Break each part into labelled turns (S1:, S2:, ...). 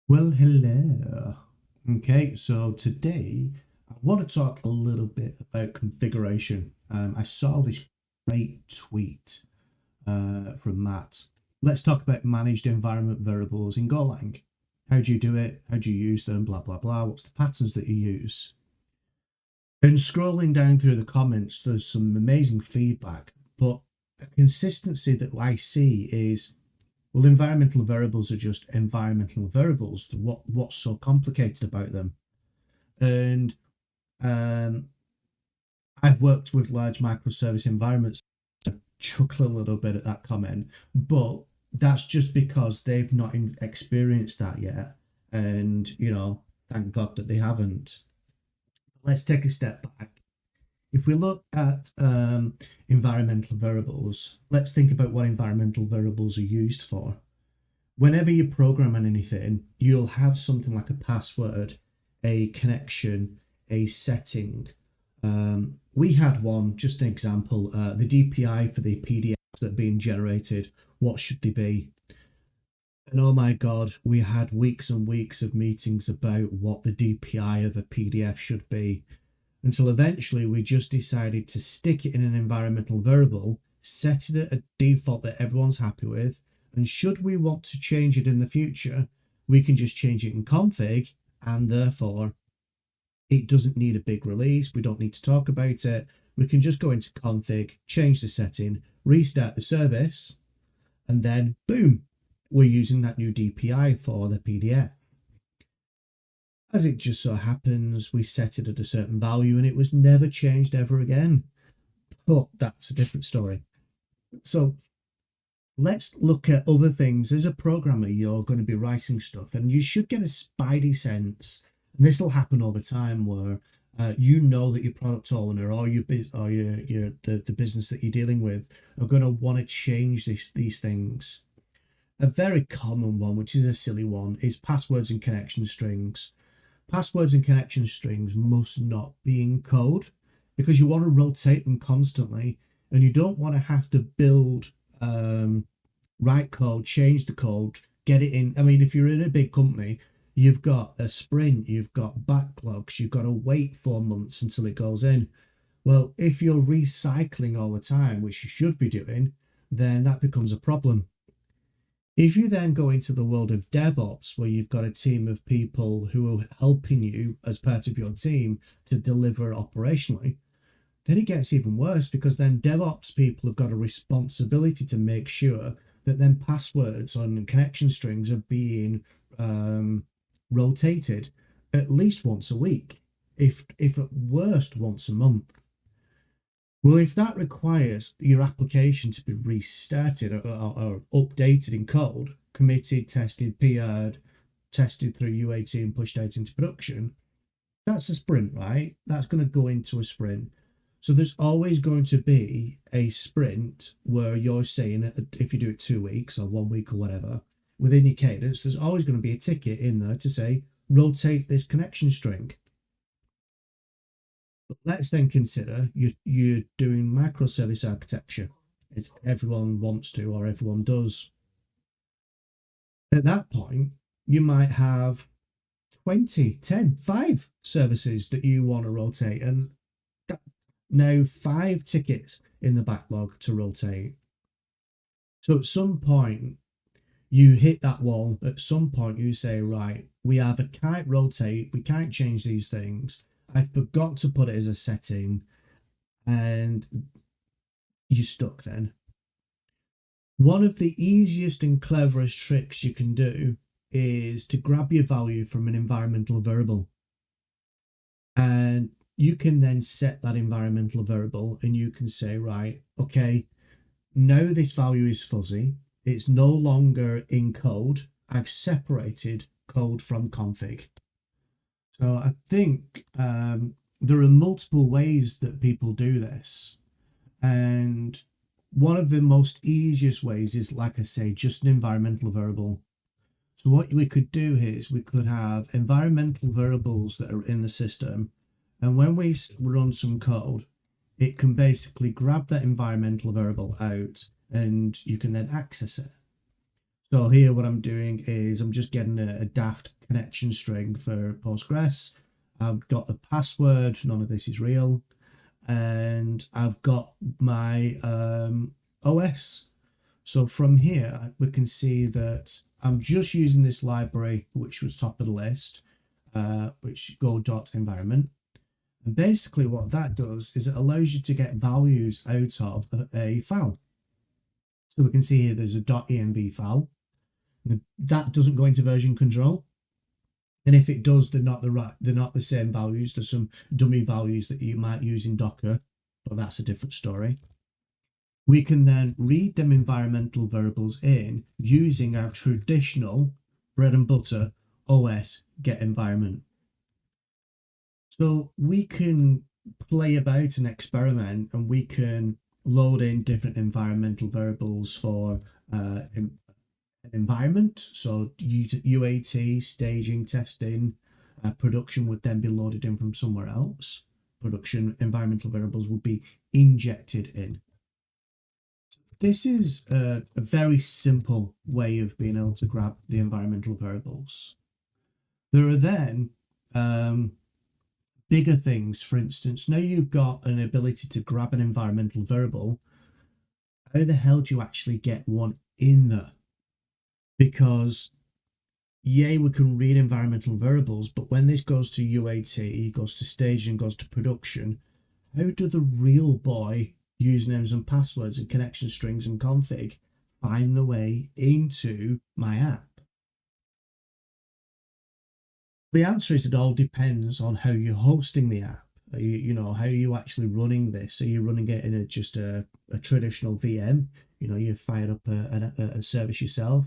S1: Well, hello. Okay, so today I want to talk a little bit about configuration. I saw this great tweet from Matt. Let's talk about managed environment variables in GoLang. How do you do it? How do you use them? Blah, blah, blah. What's the patterns that you use? And scrolling down through the comments, there's some amazing feedback, but a consistency that I see is well, environmental variables are just environmental variables. What's so complicated about them? And um, I've worked with large microservice environments. Chuckle a little bit at that comment, but that's just because they've not experienced that yet. And thank God that they haven't. Let's take a step back. If we look at environmental variables, let's think about what environmental variables are used for. Whenever you're programming anything, you'll have something like a password, a connection, a setting. We had one, just an example, the DPI for the PDFs that are being generated. What should they be? And oh my God, we had weeks and weeks of meetings about what the DPI of a PDF should be until eventually we just decided to stick it in an environmental variable, set it at a default that everyone's happy with, and should we want to change it in the future, we can just change it in config, and therefore it doesn't need a big release. We don't need to talk about it. We can just go into config, change the setting, restart the service, and then boom, we're using that new DPI for the PDF. As it just so happens, we set it at a certain value and it was never changed ever again. But that's a different story. So let's look at other things. As a programmer, you're going to be writing stuff and you should get a spidey sense. And this will happen over time where you know that your product owner or the business that you're dealing with are going to want to change these things. A very common one, which is a silly one, is passwords and connection strings. Passwords and connection strings must not be in code because you want to rotate them constantly and you don't want to have to build, write code, change the code, get it in. I mean, if you're in a big company, you've got a sprint, you've got backlogs, you've got to wait 4 months until it goes in. Well, if you're recycling all the time, which you should be doing, then that becomes a problem. If you then go into the world of DevOps, where you've got a team of people who are helping you as part of your team to deliver operationally, then it gets even worse because then DevOps people have got a responsibility to make sure that then passwords on connection strings are being rotated at least once a week, if at worst once a month. Well, if that requires your application to be restarted or updated in code, committed, tested, PR'd, tested through UAT and pushed out into production, that's a sprint, right? That's going to go into a sprint. So there's always going to be a sprint where you're saying that if you do it 2 weeks or 1 week or whatever, within your cadence, there's always going to be a ticket in there to say, rotate this connection string. But let's then consider you're doing microservice architecture. It's everyone wants to or everyone does. At that point, you might have 20, 10, 5 services that you want to rotate, and now 5 tickets in the backlog to rotate. So at some point, you hit that wall. At some point, you say, right, we either can't rotate, we can't change these things. I forgot to put it as a setting, and you're stuck then. One of the easiest and cleverest tricks you can do is to grab your value from an environmental variable. And you can then set that environmental variable and you can say, right, okay, now this value is fuzzy. It's no longer in code. I've separated code from config. So I think there are multiple ways that people do this. And one of the most easiest ways is, like I say, just an environmental variable. So what we could do here is we could have environmental variables that are in the system. And when we run some code, it can basically grab that environmental variable out and you can then access it. So here what I'm doing is I'm just getting a daft connection string for Postgres. I've got the password, none of this is real. And I've got my OS. So from here, we can see that I'm just using this library, which was top of the list, which go.environment. And basically what that does is it allows you to get values out of a file. So we can see here there's a .env file. That doesn't go into version control. And if it does, they're not the same values. There's some dummy values that you might use in Docker, but that's a different story. We can then read them environmental variables in using our traditional bread and butter OS get environment. So we can play about and experiment, and we can load in different environmental variables for an environment. So UAT, staging, testing, production would then be loaded in from somewhere else. Production environmental variables would be injected in. This is a very simple way of being able to grab the environmental variables. There are then bigger things. For instance, now you've got an ability to grab an environmental variable. How the hell do you actually get one in there? Because yeah, we can read environmental variables, but when this goes to UAT, goes to staging, goes to production, how do the real boy usernames and passwords and connection strings and config find the way into my app? The answer is it all depends on how you're hosting the app. How are you actually running this? Are you running it in just a traditional VM? You fire up a service yourself.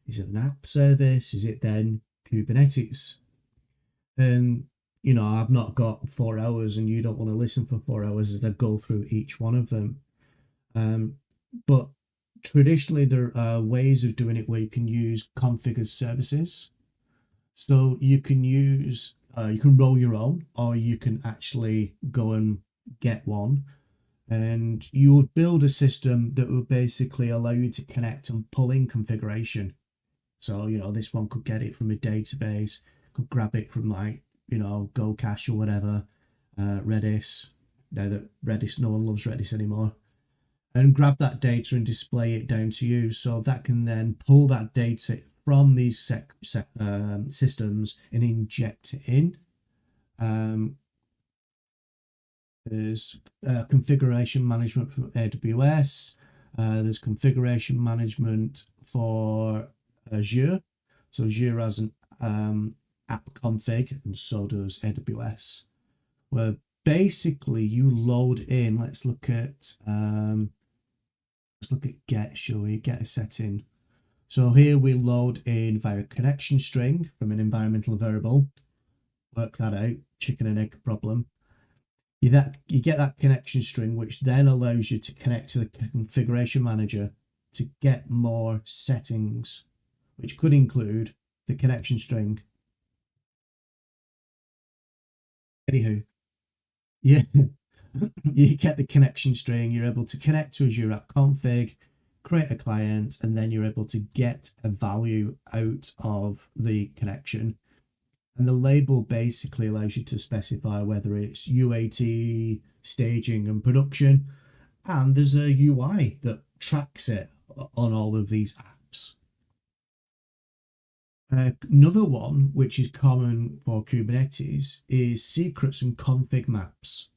S1: Is it an app service? Is it then Kubernetes? And I've not got 4 hours, and you don't want to listen for 4 hours as I go through each one of them. But traditionally, there are ways of doing it where you can use configured services. So you can use, you can roll your own, or you can actually go and get one. And you would build a system that would basically allow you to connect and pull in configuration. So, this one could get it from a database, could grab it from GoCache or whatever, Redis. Now that Redis, no one loves Redis anymore. And grab that data and display it down to you. So that can then pull that data from these systems and inject it in. There's configuration management from AWS. There's configuration management for Azure. So Azure has an app config, and so does AWS, where basically you load in. Let's look at get, shall we? Get a setting. So here we load in via connection string from an environmental variable. Work that out, chicken and egg problem. You get that connection string, which then allows you to connect to the configuration manager to get more settings, which could include the connection string. Anywho, yeah, you get the connection string, you're able to connect to Azure App Config, create a client, and then you're able to get a value out of the connection. And the label basically allows you to specify whether it's UAT, staging, and production. And there's a UI that tracks it on all of these apps. Another one, which is common for Kubernetes, is secrets and config maps.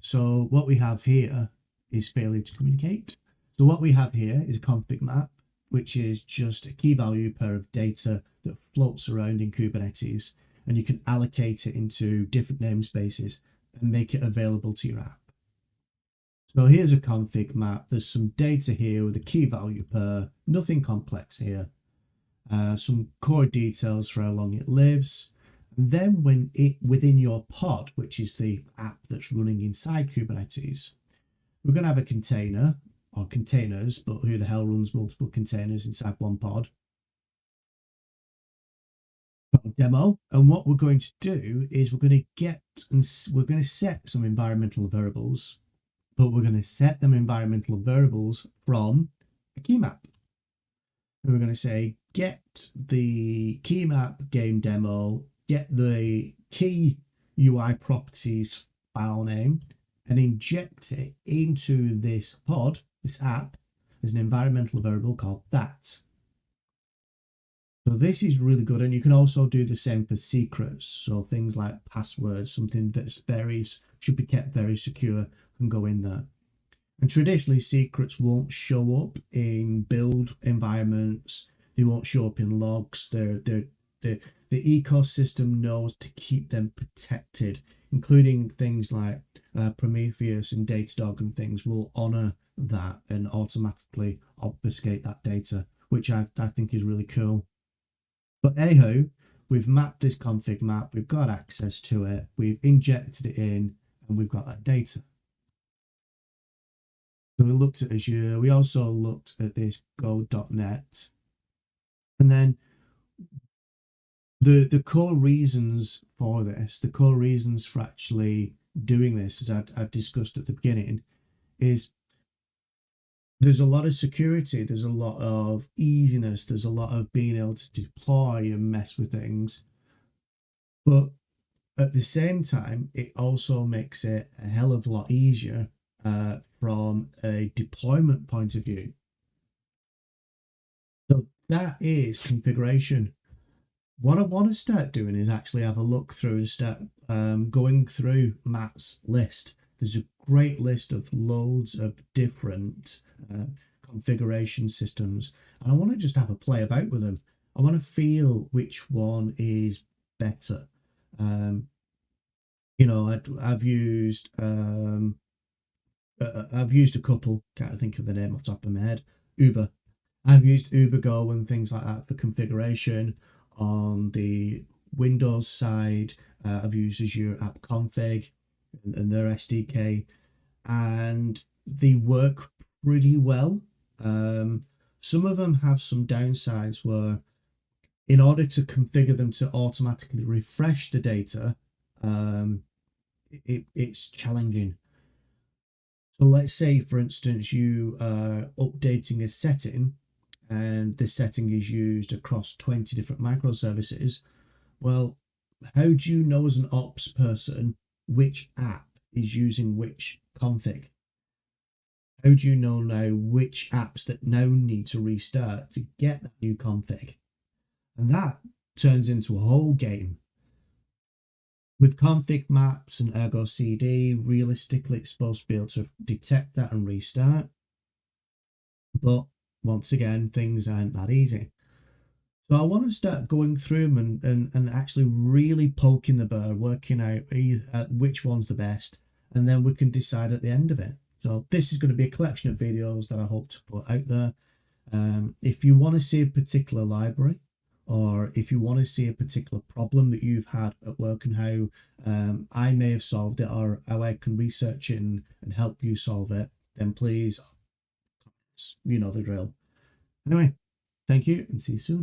S1: So what we have here is failure to communicate. So what we have here is a config map, which is just a key value pair of data that floats around in Kubernetes, and you can allocate it into different namespaces and make it available to your app. So here's a config map. There's some data here with a key value pair, nothing complex here. Some core details for how long it lives. And then when within your pod, which is the app that's running inside Kubernetes, we're going to have a container or containers, but who the hell runs multiple containers inside one pod? Demo. And what we're going to do is we're going to set some environmental variables, but we're going to set them environmental variables from a key map. And we're going to say get the key map game demo, get the key UI properties file name, and inject it into this pod, this app, as an environmental variable called that. So this is really good, and you can also do the same for secrets. So things like passwords, something that's should be kept very secure, can go in there. And traditionally, secrets won't show up in build environments. They won't show up in logs. The ecosystem knows to keep them protected, including things like Prometheus and Datadog and things will honor that and automatically obfuscate that data, which I think is really cool. But anyhow, we've mapped this config map, we've got access to it, we've injected it in, and we've got that data. So we looked at Azure, we also looked at this Go.net. And then the core reasons for this, the core reasons for actually doing this, as I discussed at the beginning, is there's a lot of security, there's a lot of easiness, there's a lot of being able to deploy and mess with things. But at the same time, it also makes it a hell of a lot easier from a deployment point of view. So that is configuration. What I want to start doing is actually have a look through and start going through Matt's list. There's a great list of loads of different configuration systems, and I want to just have a play about with them. I want to feel which one is better. You know, I've used a couple, can't think of the name off the top of my head. Uber. I've used UberGo and things like that for configuration. On the Windows side, I've used Azure App Config and their SDK, and they work pretty well. Some of them have some downsides where, in order to configure them to automatically refresh the data, it's challenging. So let's say, for instance, you are updating a setting and this setting is used across 20 different microservices. Well, how do you know as an ops person which app is using which config? How do you know now which apps that now need to restart to get that new config? And that turns into a whole game. With config maps and Ergo CD, realistically, it's supposed to be able to detect that and restart. But once again, things aren't that easy. So I want to start going through them and actually really poking the bear, working out which one's the best, and then we can decide at the end of it. So this is going to be a collection of videos that I hope to put out there. If you want to see a particular library, or if you want to see a particular problem that you've had at work and how I may have solved it, or how I can research it and help you solve it, then please, you know the drill. Anyway, thank you and see you soon.